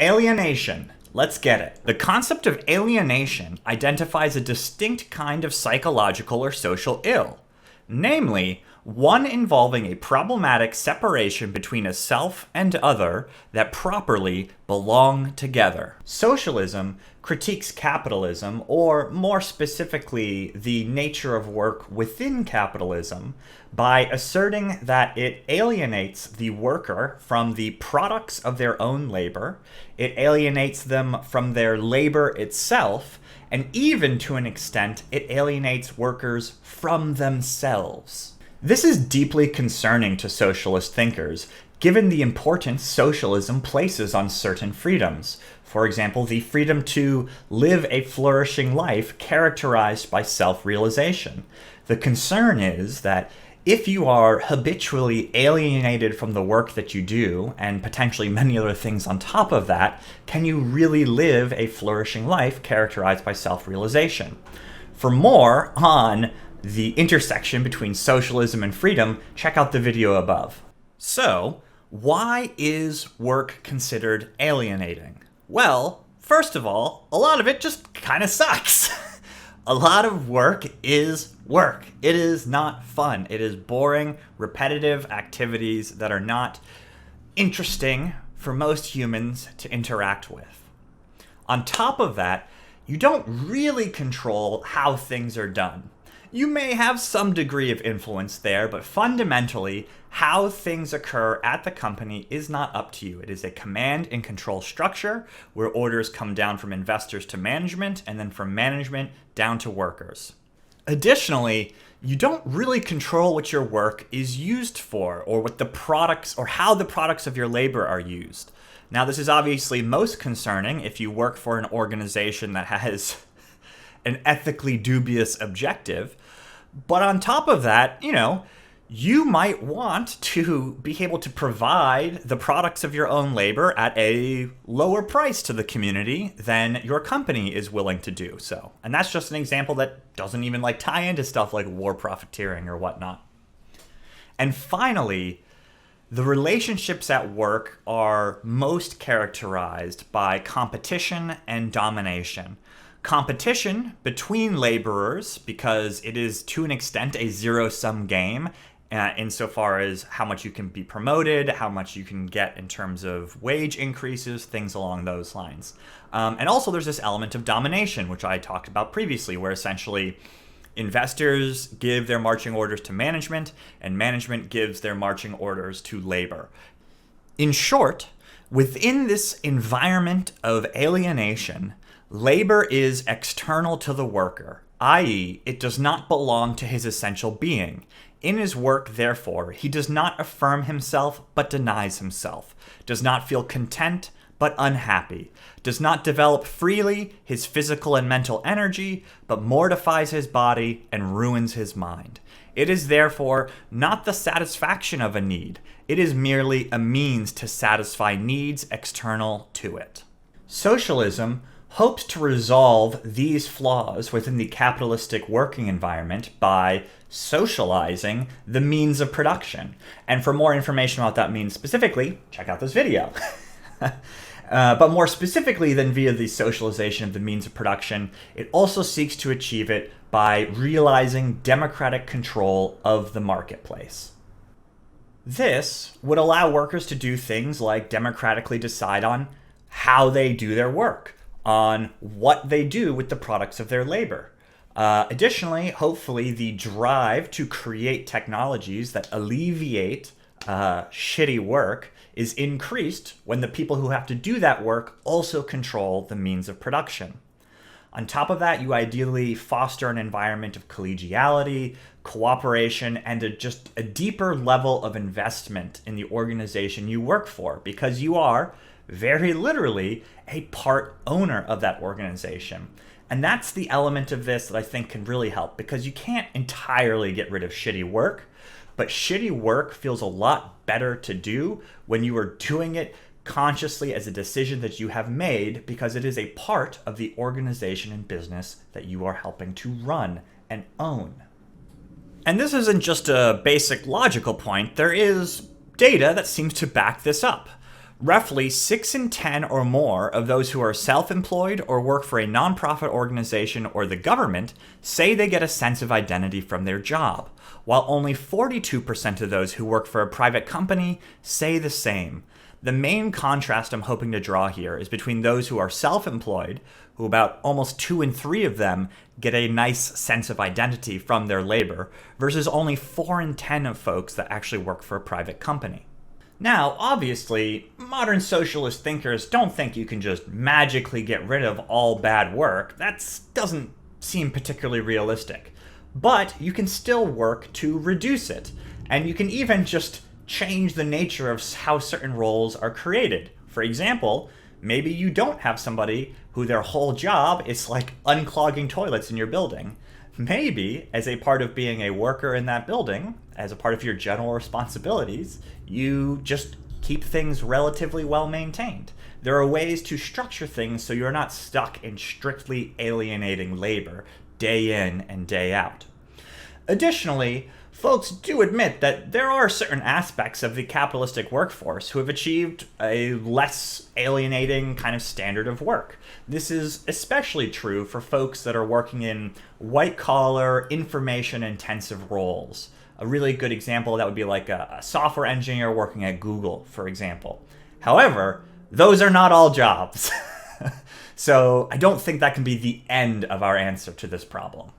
Alienation. Let's get it. The concept of alienation identifies a distinct kind of psychological or social ill, namely, one involving a problematic separation between a self and other that properly belong together. Socialism critiques capitalism, or more specifically, the nature of work within capitalism, by asserting that it alienates the worker from the products of their own labor, it alienates them from their labor itself, and even to an extent, it alienates workers from themselves. This is deeply concerning to socialist thinkers, given the importance socialism places on certain freedoms. For example, the freedom to live a flourishing life characterized by self-realization. The concern is that if you are habitually alienated from the work that you do, and potentially many other things on top of that, can you really live a flourishing life characterized by self-realization? For more on the intersection between socialism and freedom, check out the video above. So, why is work considered alienating? Well, first of all, a lot of it just kind of sucks. A lot of work is work. It is not fun. It is boring, repetitive activities that are not interesting for most humans to interact with. On top of that, you don't really control how things are done. You may have some degree of influence there, but fundamentally, how things occur at the company is not up to you. It is a command and control structure where orders come down from investors to management and then from management down to workers. Additionally, you don't really control what your work is used for or what the products or how the products of your labor are used. Now, this is obviously most concerning if you work for an organization that has an ethically dubious objective. But on top of that, you might want to be able to provide the products of your own labor at a lower price to the community than your company is willing to do so. And that's just an example that doesn't even tie into stuff like war profiteering or whatnot. And finally, the relationships at work are most characterized by competition and domination. Competition between laborers, because it is to an extent a zero-sum game insofar as how much you can be promoted, how much you can get in terms of wage increases, things along those lines. And also there's this element of domination, which I talked about previously, where essentially investors give their marching orders to management, and management gives their marching orders to labor. In short, within this environment of alienation, labor is external to the worker, i.e., it does not belong to his essential being. In his work, therefore, he does not affirm himself but denies himself, does not feel content but unhappy, does not develop freely his physical and mental energy, but mortifies his body and ruins his mind. It is therefore not the satisfaction of a need, it is merely a means to satisfy needs external to it. Socialism hopes to resolve these flaws within the capitalistic working environment by socializing the means of production. And for more information about that means specifically, check out this video. But more specifically than via the socialization of the means of production, it also seeks to achieve it by realizing democratic control of the marketplace. This would allow workers to do things like democratically decide on how they do their work, on what they do with the products of their labor. Additionally, hopefully the drive to create technologies that alleviate shitty work is increased when the people who have to do that work also control the means of production. On top of that, you ideally foster an environment of collegiality, cooperation, and just a deeper level of investment in the organization you work for, because you are very literally a part owner of that organization. And that's the element of this that I think can really help, because you can't entirely get rid of shitty work, but shitty work feels a lot better to do when you are doing it consciously as a decision that you have made, because it is a part of the organization and business that you are helping to run and own. And this isn't just a basic logical point, there is data that seems to back this up. Roughly 6 in 10 or more of those who are self-employed or work for a nonprofit organization or the government say they get a sense of identity from their job, while only 42% of those who work for a private company say the same. The main contrast I'm hoping to draw here is between those who are self-employed, who about almost 2 in 3 of them get a nice sense of identity from their labor, versus only 4 in 10 of folks that actually work for a private company. Now, obviously, modern socialist thinkers don't think you can just magically get rid of all bad work. That doesn't seem particularly realistic. But you can still work to reduce it. And you can even just change the nature of how certain roles are created. For example, maybe you don't have somebody who their whole job is like unclogging toilets in your building. Maybe, as a part of being a worker in that building, as a part of your general responsibilities, you just keep things relatively well maintained. There are ways to structure things so you're not stuck in strictly alienating labor day in and day out. Additionally, folks do admit that there are certain aspects of the capitalistic workforce who have achieved a less alienating kind of standard of work. This is especially true for folks that are working in white-collar, information-intensive roles. A really good example of that would be like a software engineer working at Google, for example. However, those are not all jobs. So I don't think that can be the end of our answer to this problem.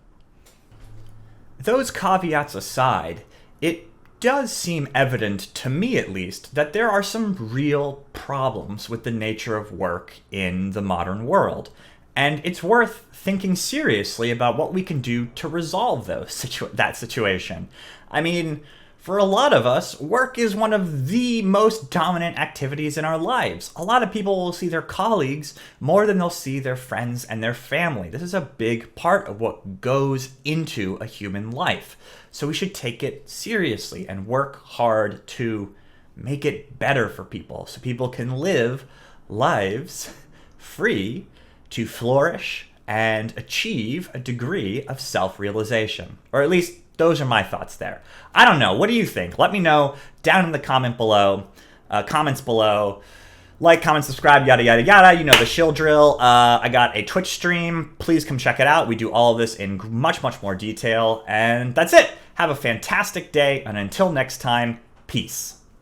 Those caveats aside, it does seem evident, to me at least, that there are some real problems with the nature of work in the modern world. And it's worth thinking seriously about what we can do to resolve that situation. I mean, for a lot of us, work is one of the most dominant activities in our lives. A lot of people will see their colleagues more than they'll see their friends and their family. This is a big part of what goes into a human life. So we should take it seriously and work hard to make it better for people so people can live lives free to flourish and achieve a degree of self-realization. Or at least those are my thoughts there. I don't know. What do you think? Let me know down in the comments below. Like, comment, subscribe, yada, yada, yada. You know the shill drill. I got a Twitch stream. Please come check it out. We do all of this in much, much more detail. And that's it. Have a fantastic day. And until next time, peace.